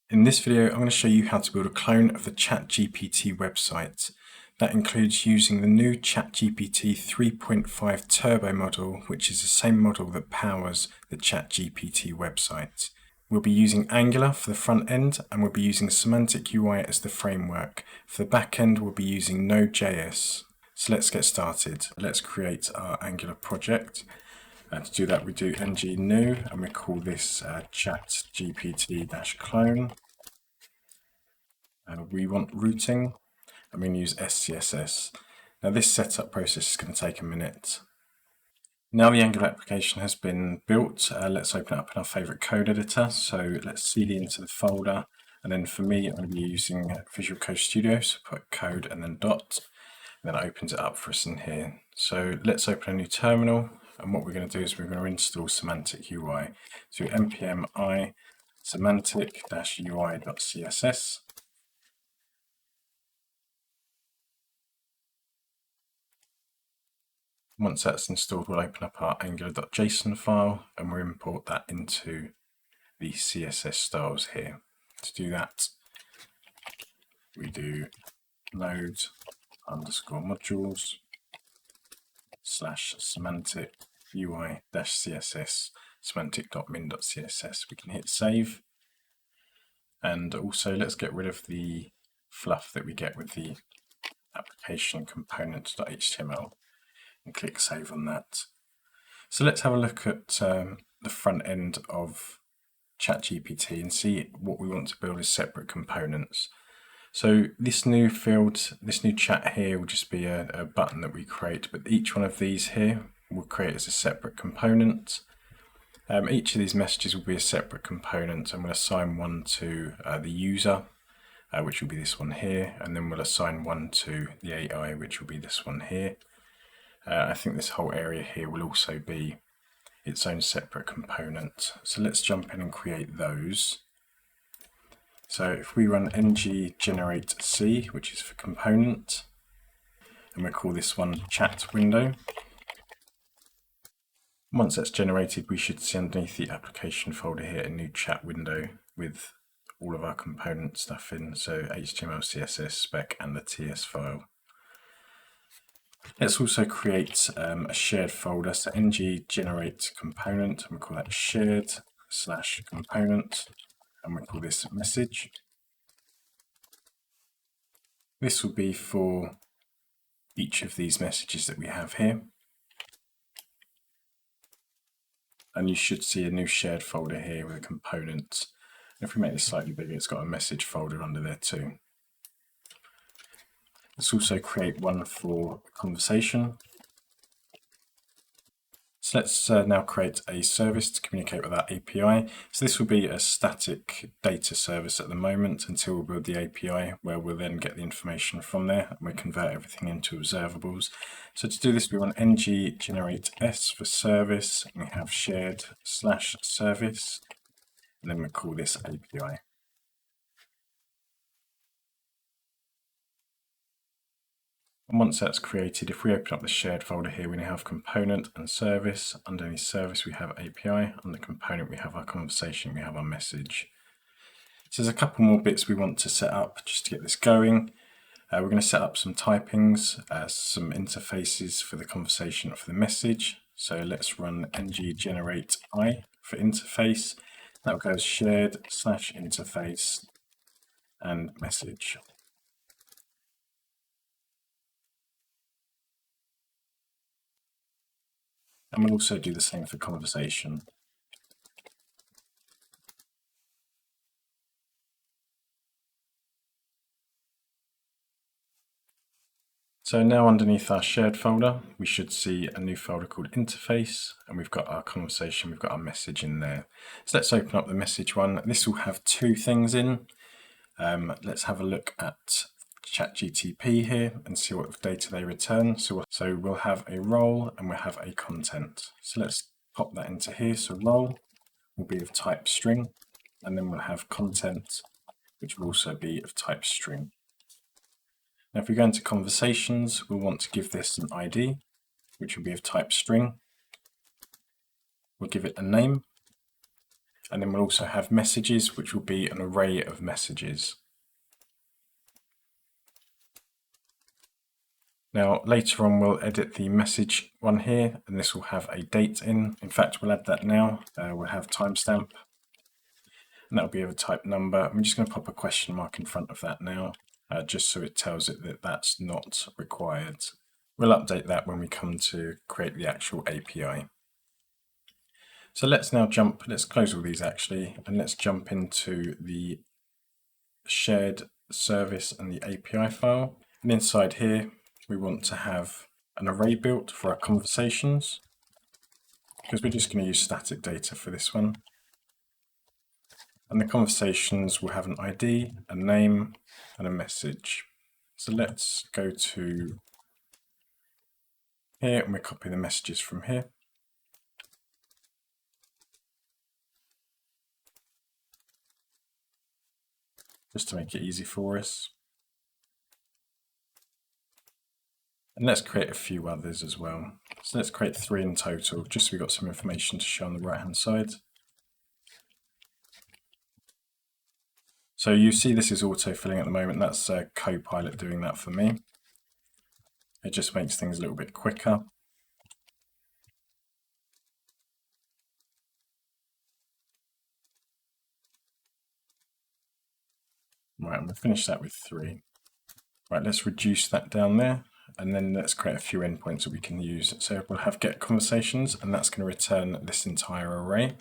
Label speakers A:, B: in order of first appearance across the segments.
A: In this video, I'm going to show you how to build a clone of the ChatGPT website. That includes using the new ChatGPT 3.5 Turbo model, which is the same model that powers the ChatGPT website. We'll be using Angular for the front end, and we'll be using Semantic UI as the framework. For the back end, we'll be using Node.js. So let's get started. Let's create our Angular project. To do that, we do ng new, and we call this ChatGPT-clone. We want routing, and we're going to use SCSS. Now this setup process is going to take a minute. Now the Angular application has been built, let's open it up in our favorite code editor. So let's cd into the folder, and then for me, I'm going to be using Visual Code Studio, so put code and then dot, and then it opens it up for us in here. So let's open a new terminal, and what we're going to do is we're going to install Semantic UI. So npm I semantic-ui.css. Once that's installed, we'll open up our angular.json file and we'll import that into the CSS styles here. To do that, we do node_modules / semantic UI-css semantic.min.css. We can hit save. And also let's get rid of the fluff that we get with the application component.html. And click save on that. So let's have a look at the front end of ChatGPT and see what we want to build as separate components. So this new field, this new chat here will just be a button that we create, but each one of these here will create as a separate component. Each of these messages will be a separate component, and we'll assign one to the user, which will be this one here, and then we'll assign one to the AI, which will be this one here. I think this whole area here will also be its own separate component. So let's jump in and create those. So if we run ng generate C, which is for component, and we call this one chat window. Once that's generated, we should see underneath the application folder here a new chat window with all of our component stuff in, so HTML, CSS, spec, and the TS file. Let's also create a shared folder, so ng generate component, and we call that shared/component, and we call this message. This will be for each of these messages that we have here. And you should see a new shared folder here with a component. If we make this slightly bigger, it's got a message folder under there too. Let's also create one for conversation. So let's now create a service to communicate with our API. So this will be a static data service at the moment until we build the API, where we'll then get the information from there and we convert everything into observables. So to do this, we want ng generate S for service, and we have shared/service, and then we call this API. And once that's created, if we open up the shared folder here, we now have component and service. Underneath service, we have API. Under component, we have our conversation, we have our message. So there's a couple more bits we want to set up just to get this going. We're going to set up some typings, some interfaces for the conversation or for the message. So let's run ng generate I for interface. That goes shared/interface and message. And we'll also do the same for conversation. So now underneath our shared folder, we should see a new folder called interface, and we've got our conversation, we've got our message in there. So let's open up the message one. This will have two things in. Let's have a look at ChatGTP here and see what data they return. So we'll have a role and we'll have a content. So let's pop that into here. So role will be of type string, and then we'll have content, which will also be of type string. Now if we go into conversations, we'll want to give this an ID, which will be of type string. We'll give it a name, And then we'll also have messages, which will be an array of messages. Now later on we'll edit the message one here, and this will have a date in. In fact, we'll add that now. We'll have timestamp, and that'll be of a type number. I'm just going to pop a question mark in front of that now, just so it tells it that that's not required. We'll update that when we come to create the actual API. So let's now let's close all these actually, and let's jump into the shared service and the API file. And inside here, we want to have an array built for our conversations, because we're just going to use static data for this one. And the conversations will have an ID, a name, and a message. So let's go to here, and we copy the messages from here. Just to make it easy for us. And let's create a few others as well. So let's create 3 in total, just so we've got some information to show on the right-hand side. So you see this is auto-filling at the moment. That's Copilot doing that for me. It just makes things a little bit quicker. Right, and we'll finish that with 3. Right, let's reduce that down there. And then let's create a few endpoints that we can use. So we'll have get conversations, and that's going to return this entire array.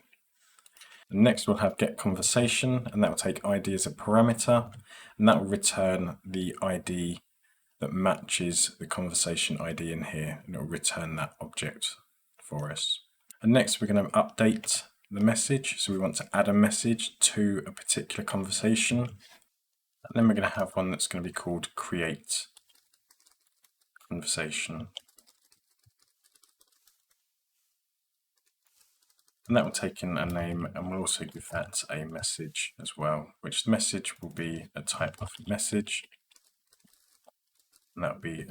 A: And next we'll have get conversation, and that will take ID as a parameter, and that will return the ID that matches the conversation ID in here, and it will return that object for us. And next we're going to update the message. So we want to add a message to a particular conversation. And then we're going to have one that's going to be called create conversation. And that will take in a name, and we'll also give that a message as well, which the message will be a type of message. And that will be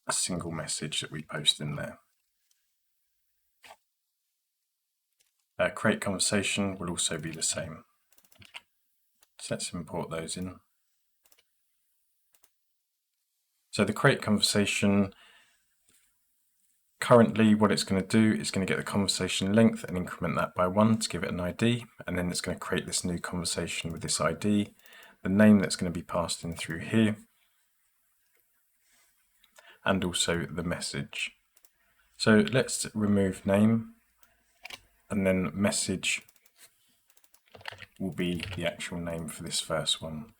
A: a single message that we post in there. Create conversation will also be the same. So let's import those in. So the create conversation, currently what it's going to do is going to get the conversation length and increment that by 1 to give it an ID, and then it's going to create this new conversation with this ID, the name that's going to be passed in through here, and also the message. So let's remove name, and then message will be the actual name for this first one.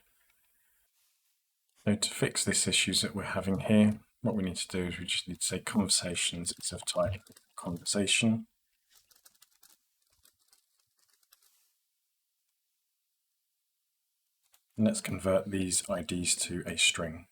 A: So to fix this issues that we're having here, what we need to do is we just need to say conversations is of type conversation. And let's convert these IDs to a string.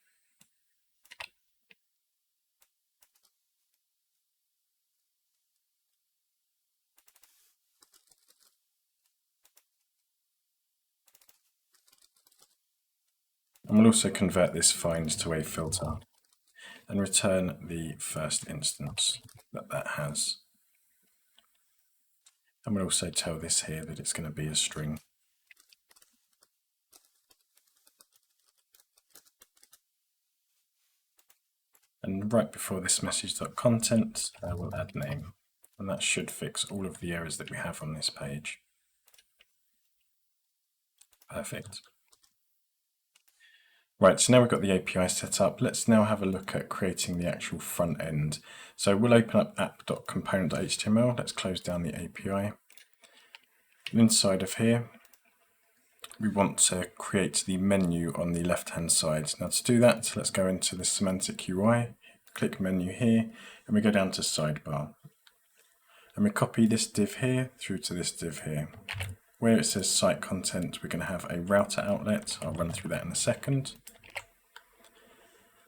A: And we'll also convert this find to a filter and return the first instance that has. And we'll also tell this here that it's going to be a string. And right before this message.content, we'll add name. And that should fix all of the errors that we have on this page. Perfect. Right, so now we've got the API set up. Let's now have a look at creating the actual front end. So we'll open up app.component.html. Let's close down the API. And inside of here, we want to create the menu on the left-hand side. Now to do that, let's go into the semantic UI, click menu here, and we go down to sidebar. And we copy this div here through to this div here. Where it says site content, we're going to have a router outlet. I'll run through that in a second.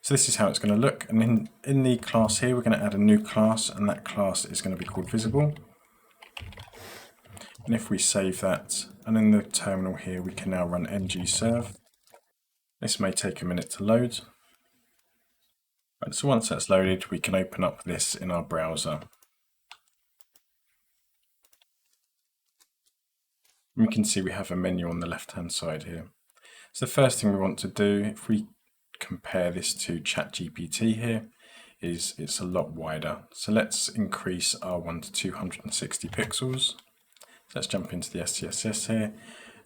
A: So this is how it's going to look. And in the class here, we're going to add a new class, and that class is going to be called visible. And if we save that, and in the terminal here, we can now run ng-serve. This may take a minute to load. Right, so once that's loaded, we can open up this in our browser. We can see we have a menu on the left hand side here. So the first thing we want to do, if we compare this to ChatGPT here, is it's a lot wider. So let's increase our one to 260 pixels. So let's jump into the SCSS here,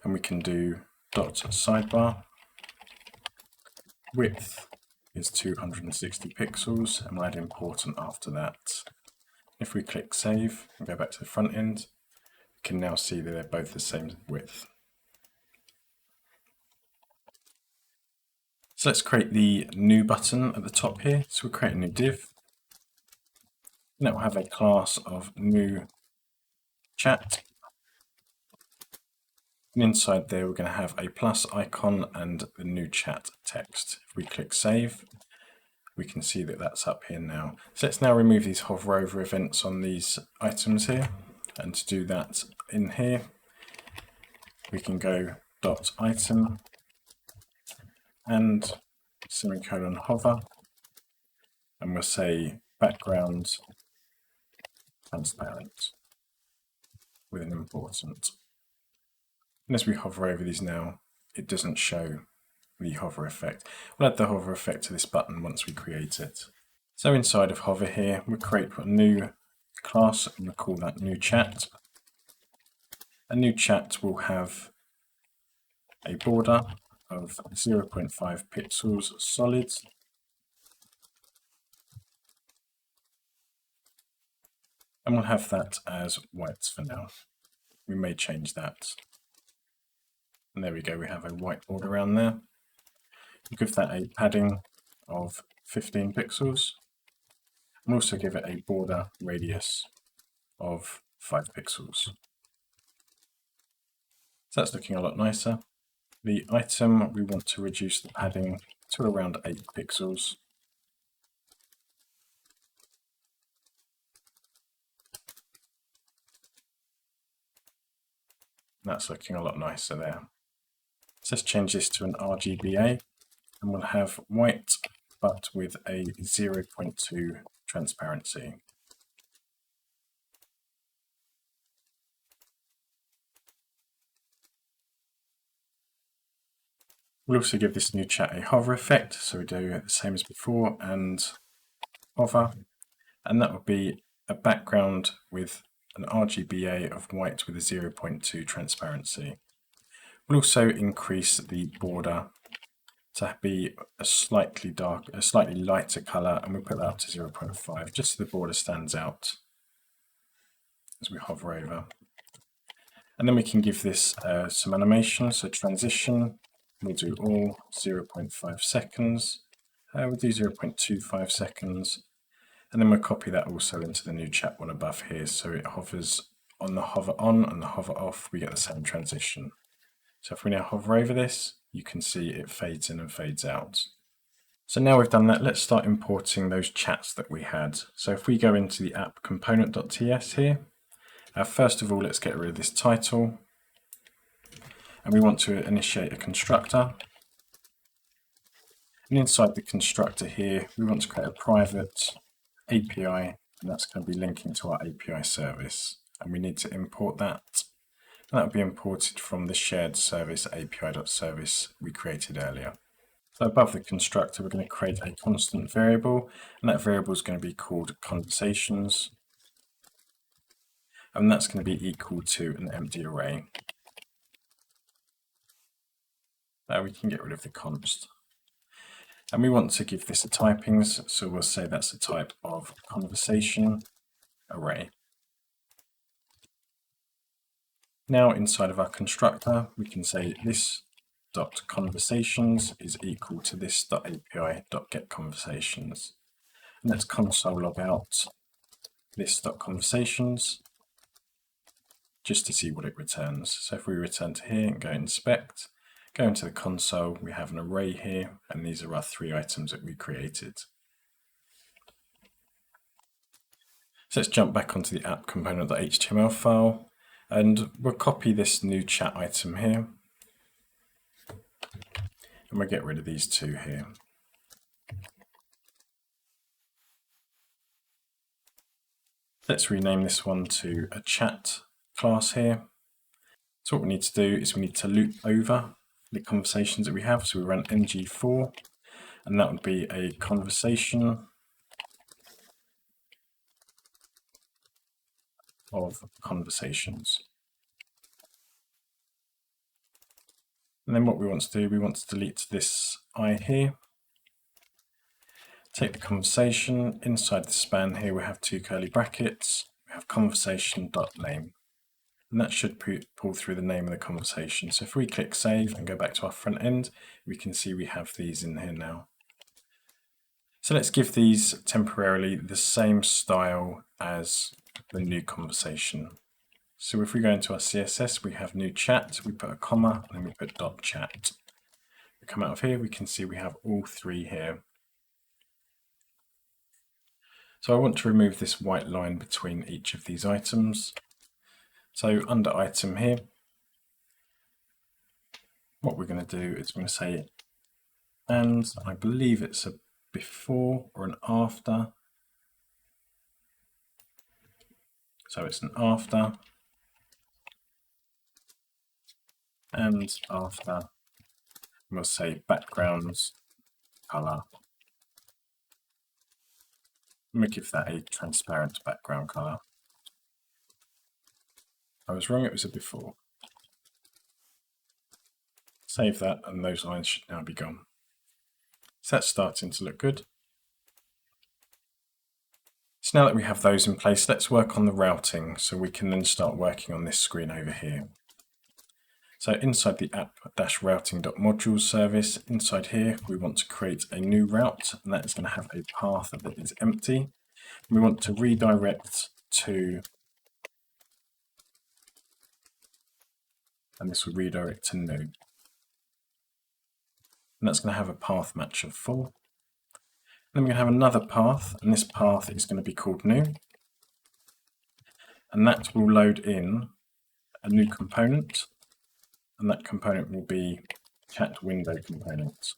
A: and we can do dot sidebar. Width is 260 pixels, and we'll add important after that. If we click save and go back to the front end, we can now see that they're both the same width. So let's create the new button at the top here. So we'll create a new div. And that will have a class of new chat. And inside there, we're going to have a plus icon and the new chat text. If we click save, we can see that that's up here now. So let's now remove these hover over events on these items here. And to do that in here, we can go dot item and semicolon hover, and we'll say background transparent with an important. And as we hover over these now, it doesn't show the hover effect. We'll add the hover effect to this button once we create it. So inside of hover here, we'll create a new class and we'll call that new chat. A new chat will have a border of 0.5 pixels solid. And we'll have that as white for now. We may change that. And there we go, we have a white border around there. We'll give that a padding of 15 pixels. And also give it a border radius of 5 pixels. So that's looking a lot nicer. The item, we want to reduce the padding to around 8 pixels. That's looking a lot nicer there. So let's change this to an RGBA, and we'll have white, but with a 0.2 transparency. We'll also give this new chat a hover effect, so we do the same as before and hover, and that would be a background with an RGBA of white with a 0.2 transparency. We'll also increase the border to be a slightly lighter color, and we'll put that up to 0.5, just so the border stands out as we hover over. And then we can give this some animation, so transition, we'll do all 0.5 seconds, we'll do 0.25 seconds, and then we'll copy that also into the new chat one above here, so it hovers on the hover on and the hover off, we get the same transition. So if we now hover over this, you can see it fades in and fades out. So now we've done that, let's start importing those chats that we had. So if we go into the app component.ts here, first of all, let's get rid of this title. And we want to initiate a constructor. And inside the constructor here, we want to create a private API, and that's going to be linking to our API service. And we need to import that. And that will be imported from the shared service API.service we created earlier. So above the constructor, we're going to create a constant variable, and that variable is going to be called conversations. And that's going to be equal to an empty array. We can get rid of the const. And we want to give this a typings, so we'll say that's a type of conversation array. Now inside of our constructor, we can say this.conversations is equal to this.api.getConversations. And let's console log out this.conversations just to see what it returns. So if we return to here and go inspect, go into the console, we have an array here, and these are our 3 items that we created. So let's jump back onto the app component.html file, and we'll copy this new chat item here, and we'll get rid of these 2 here. Let's rename this one to a chat class here. So what we need to do is we need to loop over the conversations that we have. So we run ng4, and that would be a conversation of conversations. And then what we want to do, we want to delete this I here. Take the conversation, inside the span here we have two curly brackets, we have conversation.name. And that should pull through the name of the conversation. So if we click save and go back to our front end, we can see we have these in here now. So let's give these temporarily the same style as the new conversation. So if we go into our CSS, we have new chat, we put a comma, and then we put .chat. We come out of here, we can see we have all three here. So I want to remove this white line between each of these items. So under item here, what we're going to do is we're going to say, and I believe it's a before or an after. So it's an after and after. We'll say backgrounds color. We'll give that a transparent background color. I was wrong, it was a before. Save that, and those lines should now be gone. So that's starting to look good. So now that we have those in place, let's work on the routing so we can then start working on this screen over here. So inside the app-routing.modules service, inside here, we want to create a new route, and that is going to have a path that is empty. We want to redirect to, and this will redirect to new. And that's going to have a path match of full. Then we're going to have another path, and this path is going to be called new. And that will load in a new component, and that component will be chat window component.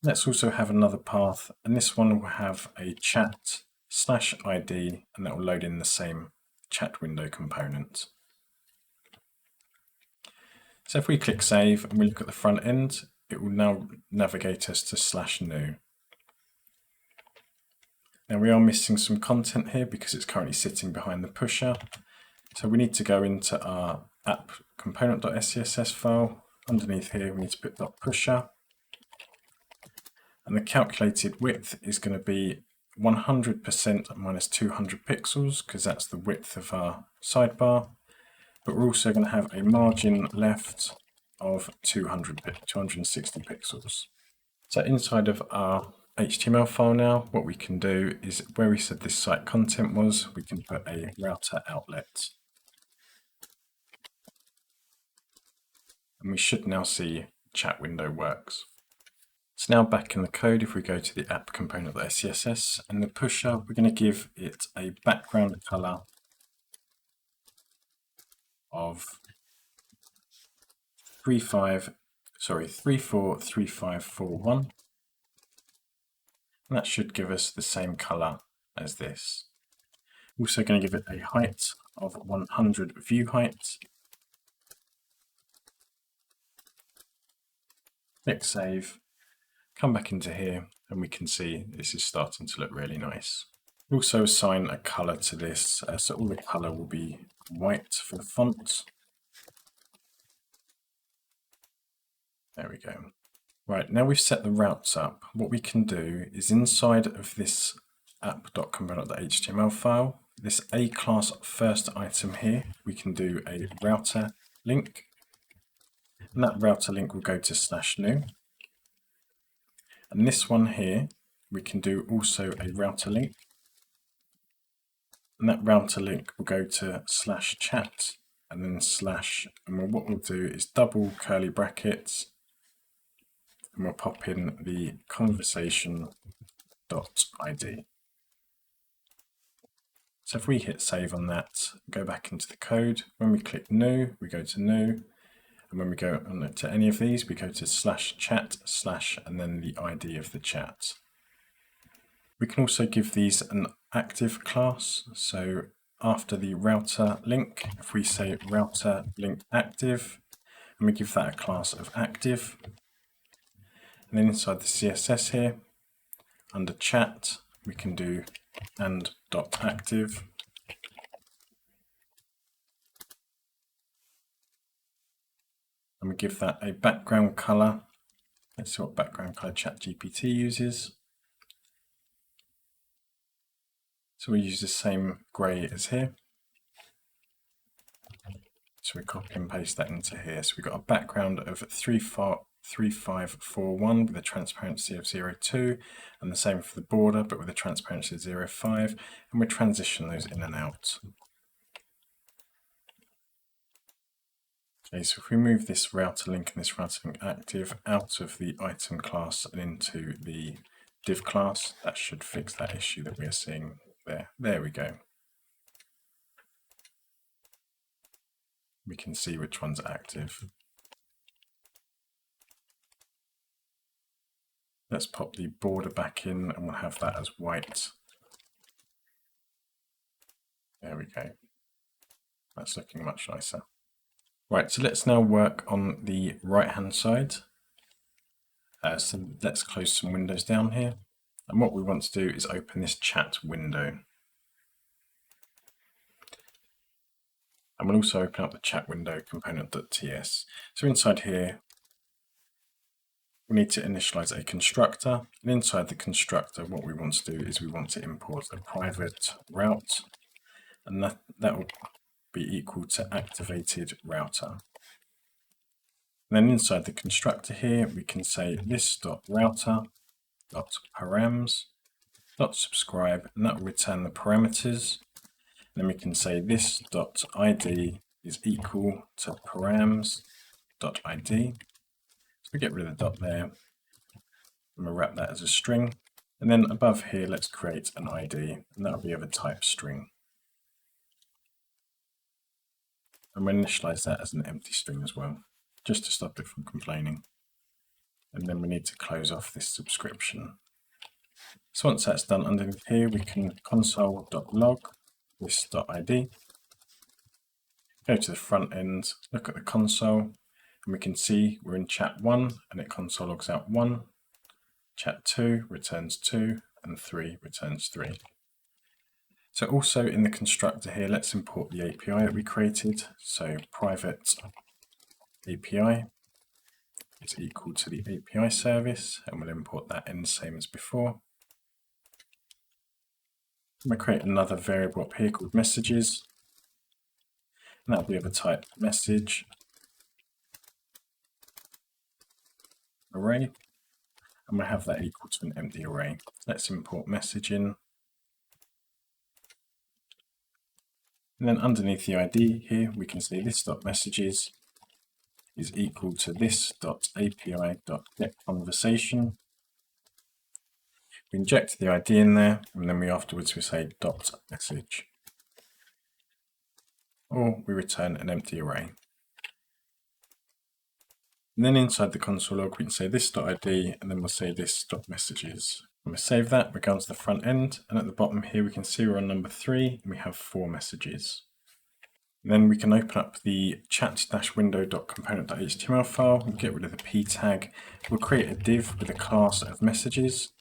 A: Let's also have another path, and this one will have a chat/ID, and that will load in the same chat window component. So if we click save and we look at the front end, it will now navigate us to /new. Now we are missing some content here because it's currently sitting behind the pusher. So we need to go into our app component.scss file. Underneath here, we need to put .pusher. And the calculated width is going to be 100% minus 200 pixels because that's the width of our sidebar. But we're also going to have a margin left of 260 pixels. So inside of our HTML file now, what we can do is where we said this site content was, we can put a router outlet. And we should now see chat window works. So now back in the code, if we go to the app component.scss and the pusher, we're going to give it a background color of 343541. And that should give us the same color as this. Also going to give it a height of 100 view height. Click save, come back into here, and we can see this is starting to look really nice. Also assign a color to this, so all the color will be white for the font. There we go. Right, now we've set the routes up, what we can do is inside of this app.component.html file, this A class first item here, we can do a router link. And that router link will go to /new. And this one here, we can do also a router link. And that router link will go to /chat and then and what we'll do is double curly brackets, and we'll pop in the conversation.id. So if we hit save on that, go back into the code, when we click new, we go to new, and when we go on to any of these, we go to /chat/ and then the ID of the chat. We can also give these an active class, so after the router link, if we say router link active, and we give that a class of active, and then inside the CSS here, under chat, we can do and.active. And we give that a background color. Let's see what background color ChatGPT uses. So we use the same gray as here. So we copy and paste that into here. So we've got a background of 3541 with a transparency of 0.2, and the same for the border, but with a transparency of 0.5, and we transition those in and out. Okay, so if we move this router link and this router link active out of the item class and into the div class, that should fix that issue that we are seeing there. There we go. We can see which one's active. Let's pop the border back in and we'll have that as white. There we go. That's looking much nicer. Right, so let's now work on the right-hand side. So let's close some windows down here. And what we want to do is open this chat window. And we'll also open up the chat window component.ts. So inside here, we need to initialize a constructor. And inside the constructor, what we want to do is we want to import a private route. And that will be equal to activated router. And then inside the constructor here, we can say this.router.params.subscribe, and that will return the parameters. And then we can say this.id is equal to params.id. So we get rid of the dot there, and we'll wrap that as a string. And then above here, let's create an ID, and that'll be of a type string. And we'll initialize that as an empty string as well, just to stop it from complaining. And then we need to close off this subscription. So once that's done, underneath here, we can console.log this.id. Go to the front end, look at the console, and we can see we're in chat 1, and it console logs out 1. Chat 2 returns 2, and 3 returns 3. So also in the constructor here, let's import the API that we created. So private API is equal to the API service, and we'll import that in the same as before. I'm going to create another variable up here called messages, and that'll be of a type message array, and we'll have that equal to an empty array. Let's import message in. And then underneath the ID here, we can say this.messages is equal to this.api.getConversation. We inject the ID in there, and then afterwards we say .message. Or we return an empty array. And then inside the console log, we can say this.id, and then we'll say this.messages. And we save that, we go onto the front end, and at the bottom here we can see we're on number 3, and we have 4 messages. And then we can open up the chat-window.component.html file, and get rid of the p tag. We'll create a div with a class of messages.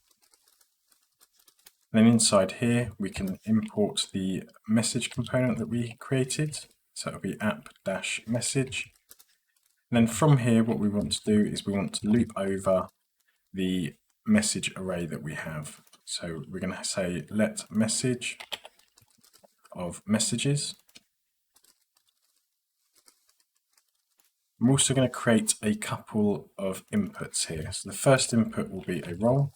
A: And then inside here, we can import the message component that we created. So it'll be app-message. And then from here, what we want to do is we want to loop over the message array that we have. So we're going to say let message of messages. I'm also going to create a couple of inputs here. So the first input will be a role,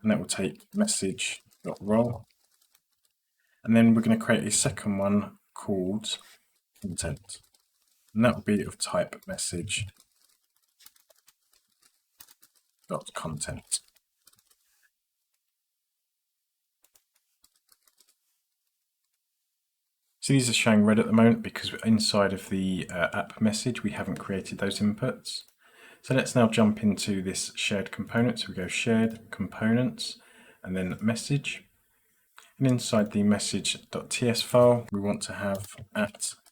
A: and that will take message.role. And then we're going to create a second one called content, and that will be of type message.content. So these are showing red at the moment because inside of the app message we haven't created those inputs. So let's now jump into this shared component. So we go shared components and then message. And inside the message.ts file, we want to have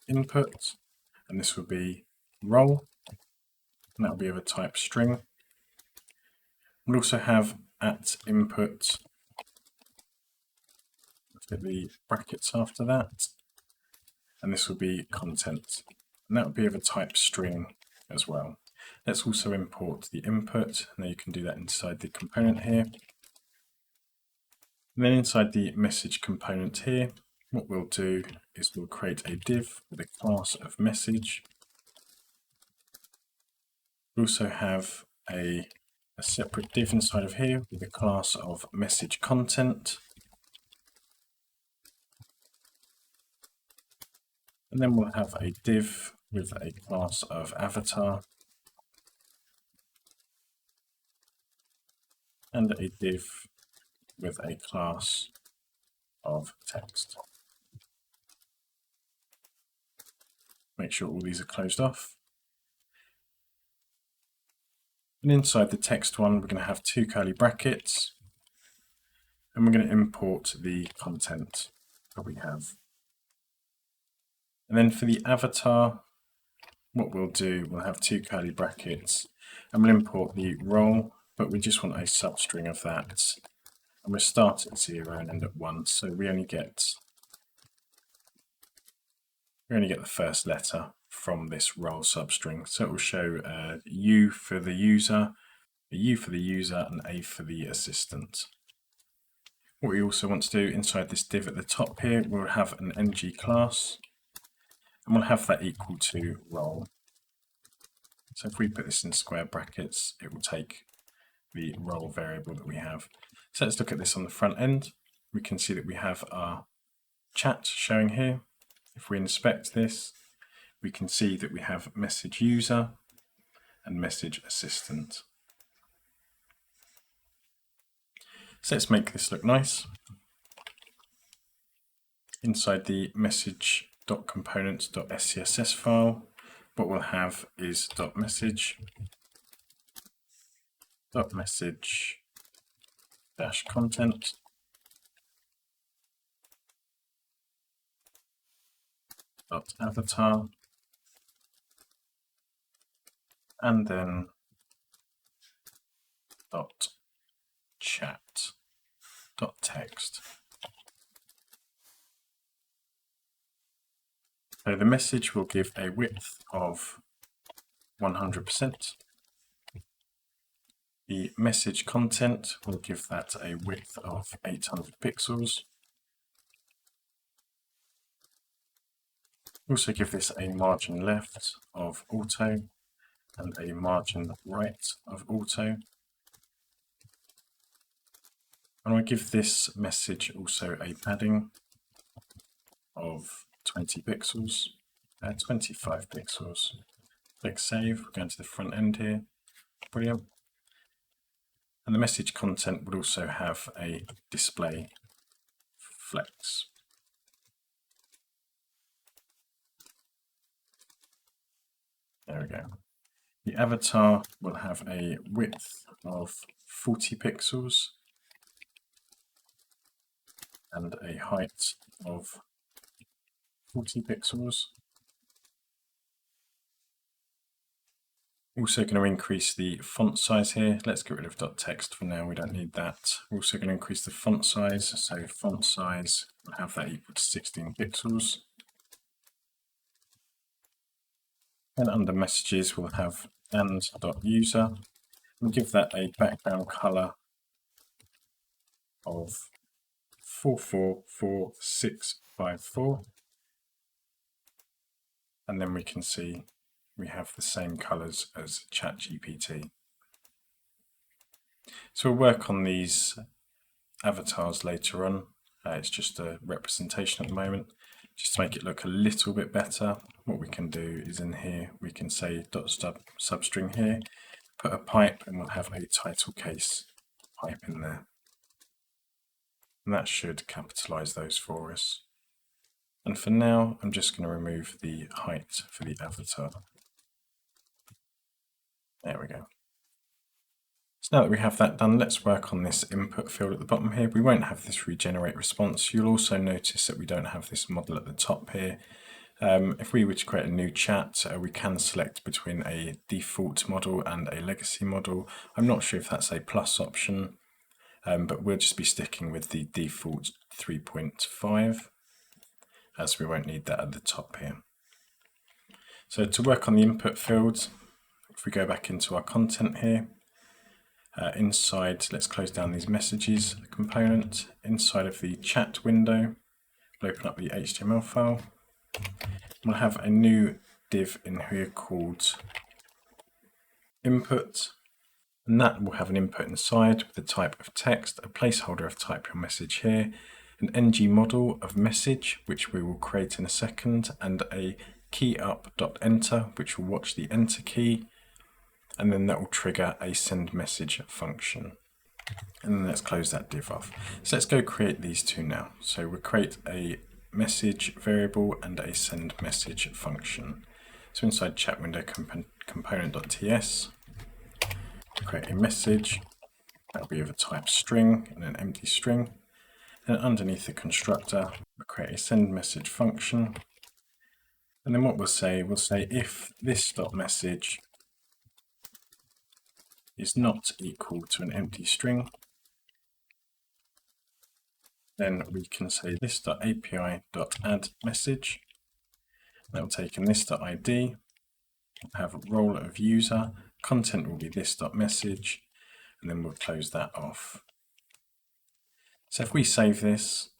A: @input, and this will be role, and that will be of a type string. We'll also have @input, let's get the brackets after that, and this will be content, and that will be of a type string as well. Let's also import the input. Now you can do that inside the component here. And then inside the message component here, what we'll do is we'll create a div with a class of message. We also have a separate div inside of here with a class of message content. And then we'll have a div with a class of avatar and a div with a class of text. Make sure all these are closed off. And inside the text one, we're going to have 2 curly brackets, and we're going to import the content that we have. And then for the avatar, what we'll do, we'll have 2 curly brackets, and we'll import the role, but we just want a substring of that. And we'll start at 0 and end at 1, so we only get the first letter from this role substring. So it will show U for the user, a U for the user, and A for the assistant. What we also want to do inside this div at the top here, we'll have an ng class, and we'll have that equal to role. So if we put this in square brackets, it will take the role variable that we have. So let's look at this on the front end. We can see that we have our chat showing here. If we inspect this, we can see that we have message user and message assistant. So let's make this look nice. Inside the message.components.scss file, what we'll have is .message content .avatar, and then .chat.text. So the message will give a width of 100%. The message content will give that a width of 800 pixels. Also give this a margin left of auto and a margin right of auto. And I'll give this message also a padding of 20 pixels, 25 pixels. Click save, we're going to the front end here. Brilliant. And the message content would also have a display flex. There we go. The avatar will have a width of 40 pixels and a height of 40 pixels. Also going to increase the font size here. Let's get rid of .text for now, we don't need that. We're also going to increase the font size, so font size, we'll have that equal to 16 pixels. And under messages, we'll have and.user. We'll give that a background color of 444654. And then we can see we have the same colors as ChatGPT. So we'll work on these avatars later on. It's just a representation at the moment. Just to make it look a little bit better, what we can do is in here, we can say .substring here, put a pipe, and we'll have a title case pipe in there. And that should capitalize those for us. And for now, I'm just going to remove the height for the avatar. There we go. So now that we have that done, let's work on this input field at the bottom here. We won't have this regenerate response. You'll also notice that we don't have this model at the top here. If we were to create a new chat, we can select between a default model and a legacy model. I'm not sure if that's a plus option, but we'll just be sticking with the default 3.5, as we won't need that at the top here. So to work on the input fields, if we go back into our content here, inside, let's close down these messages component. Inside of the chat window, we'll open up the HTML file. We'll have a new div in here called input, and that will have an input inside with the type of text, a placeholder of type your message here, an ng model of message, which we will create in a second, and a keyUp.enter, which will watch the enter key, and then that will trigger a send message function. And then let's close that div off. So let's go create these two now. So we'll create a message variable and a send message function. So inside chat window component.ts, create a message that will be of a type string and an empty string. And underneath the constructor, we'll create a send message function. And then what we'll say if this.message is not equal to an empty string, then we can say this.api.addMessage. That will take in this.id, have a role of user, content will be this.message, and then we'll close that off. So if we save this,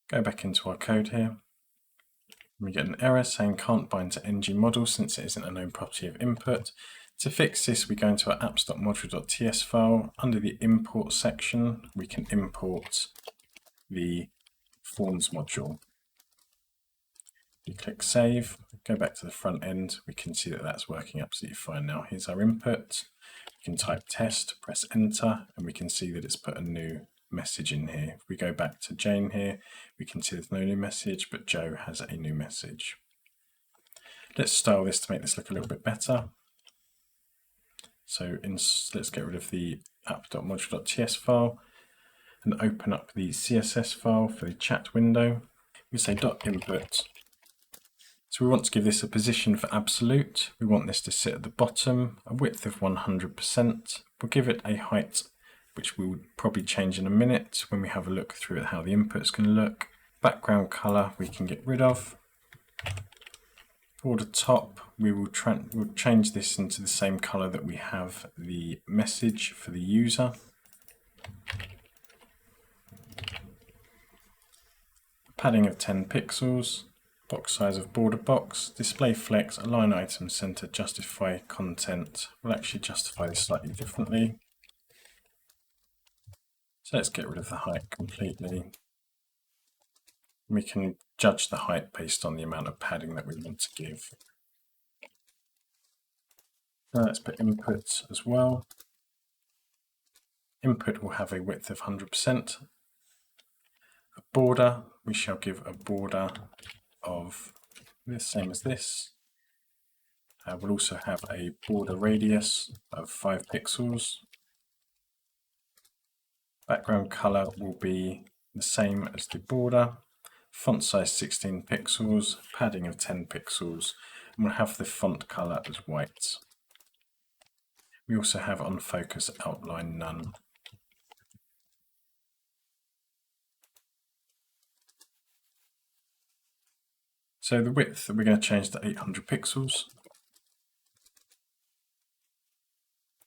A: go back into our code here, we get an error saying can't bind to ng model since it isn't a known property of input. To fix this, we go into our apps.module.ts file. Under the import section, we can import the forms module. You click save, go back to the front end, we can see that that's working absolutely fine now. Here's our input. We can type test, press enter, and we can see that it's put a new message in here. If we go back to Jane here, we can see there's no new message, but Joe has a new message. Let's style this to make this look a little bit better. So let's get rid of the app.module.ts file and open up the CSS file for the chat window. We say .input. So we want to give this a position for absolute. We want this to sit at the bottom, a width of 100%. We'll give it a height, which we would probably change in a minute when we have a look through at how the input's going to look. Background color we can get rid of. Border top, we'll change this into the same color that we have the message for the user. Padding of 10 pixels, box size of border box, display flex, align item center, justify content. We'll actually justify this slightly differently. So let's get rid of the height completely. We can judge the height based on the amount of padding that we want to give. Now let's put input as well. Input will have a width of 100%. A border, we shall give a border of the same as this. We'll also have a border radius of 5 pixels. Background color will be the same as the border. Font size 16 pixels, padding of 10 pixels, and we'll have the font color as white. We also have on focus outline none. So the width we're going to change to 800 pixels.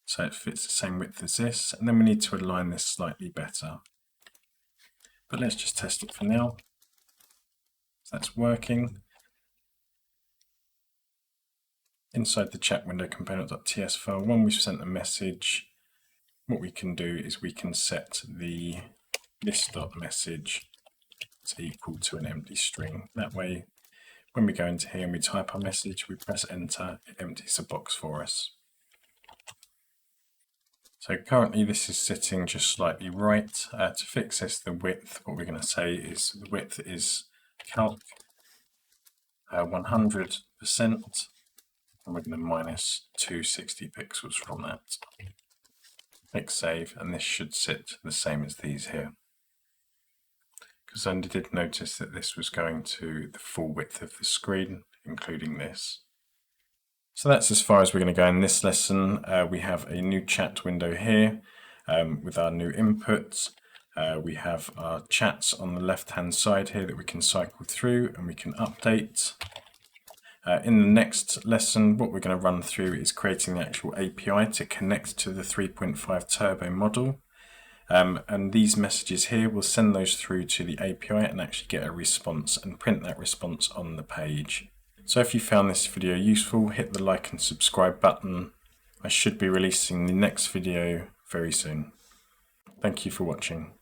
A: So it fits the same width as this, and then we need to align this slightly better. But let's just test it for now. So that's working. Inside the chat window component.ts file, when we've sent a message, what we can do is we can set the this.message to equal to an empty string. That way, when we go into here and we type our message, we press enter, it empties a box for us. So currently this is sitting just slightly right. To fix this, the width, what we're going to say is the width is calc 100%. and we're going to minus 260 pixels from that. Click save, and this should sit the same as these here. Because I did notice that this was going to the full width of the screen, including this. So that's as far as we're going to go in this lesson. We have a new chat window here with our new inputs. We have our chats on the left-hand side here that we can cycle through and we can update. In the next lesson, what we're going to run through is creating the actual API to connect to the 3.5 Turbo model. And these messages here, we'll send those through to the API and actually get a response and print that response on the page. So if you found this video useful, hit the like and subscribe button. I should be releasing the next video very soon. Thank you for watching.